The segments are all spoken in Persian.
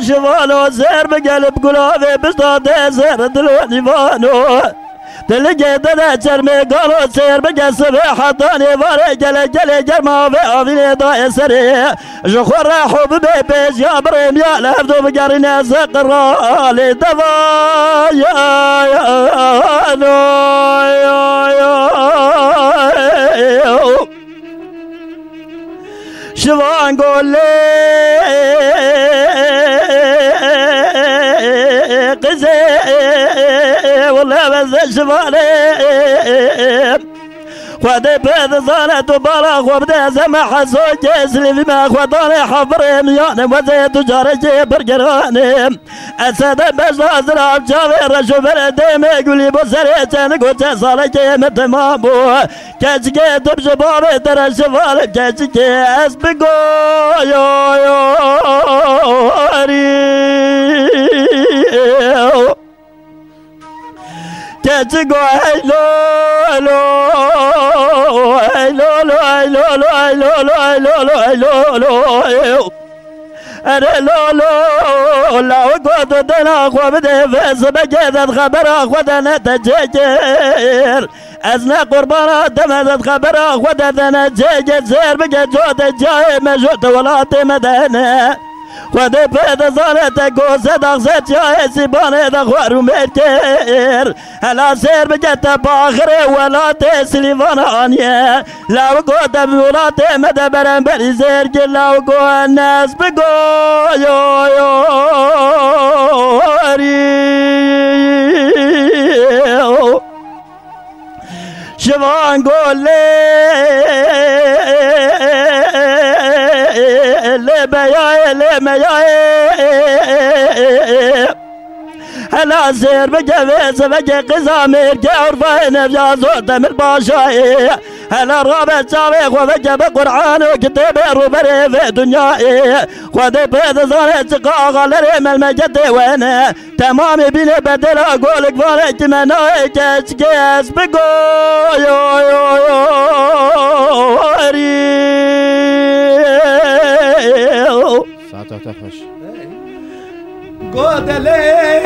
شوالو زير بقلب قلابي بشطاطي زير دلوني فانو تلقي دنا جرمي قالوا سير بقى سبيح حطاني فاري جلي جرما في عفيني ضاي سري جخور راحوا ببيبيش يا بريم يا لفدو بقارينا سقرالي دفا يا شوان قول لي قزي والله بس شفاني خذي بيض صانت وبرخ وبدا سمح صوت جسلي فيما خذاني حفري مياني وزيت وجارجي برقراني أسد بس أزرع جافي رشوف الدم يقولي بصري تنك وتصالجي متمامو كاشكي تبشبابي ترى شفالي كاشكي أسبقو يو كاشكو أنا لا وقت دنا خبدي فاز بجد خبر خدنا تجير أزنا قربان دمت خبر خدنا تجير زير بجد جود جاي مجود ولا تمدنا خد بيد زانت قوس دغزت جاي سبانه دغور ومتير هلا سير بجد باخر ولا تسليفان انيه لا وقت ولا تمد برنبر زير جلا وقو الناس بقو يو شفان قول لي هلا سير بجفيس بجي قزامير كعرفين بجا صوت من باشاي هلا رابع شاويخ وبجي بقرآن وكتب روبري في دنياي خذي بيض صارت شقاق لريم المجد وين تمامي بيني بدل اقولك فارج مناي كشكيس بقو يو ساعتها تخش قود لي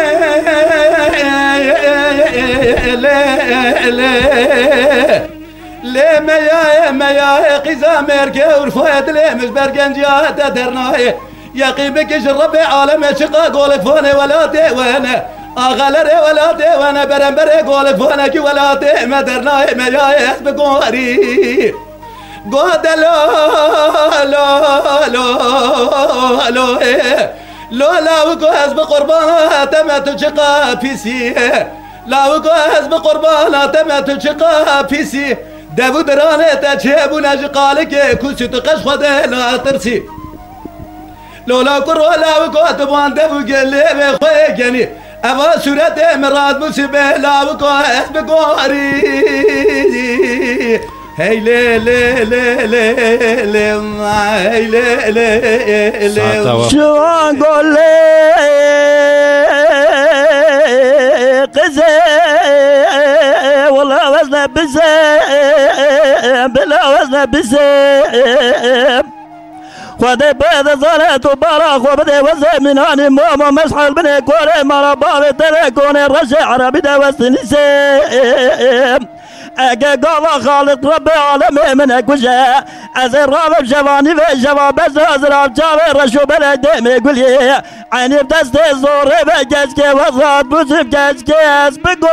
ميا قزامير كور فؤاد لي مش برقنجات درناي يقيبك الربي عالم شقا قول فوني ولا تي وانا اغلري ولا تي وانا برنبري قول فونك ولا تي ما درناي ميا اسبق قاري قود لا وكو حزب قربان تمت شقا فيسي لا وكو حزب قربان تمت شقا فيسي دبو درانه تجيبو نجقالك كوسي تقش خده لا ترسي لولا كرو لا وكو تبان دبو قلي بخوي جني أبا سورة مراد مسيبه لا وكو حزب قاري هاي لي هاي لي شو اقول لي قزي والله وزن بزيم بلا وزن بزيم خذي بيض صارت وبرخ وبدي وزن من هاني ماما مسحل بني كوري مربابي تلقوني الرشع عربي دوستني سيم قاضى خالد ربي عالمي من اكوشا ازير رابب شفاني في شباب بس ازراب جابي رشو بلدي يقول لي عيني بدستي زوري بجسكي وصاد بوسف جسكي اسبقو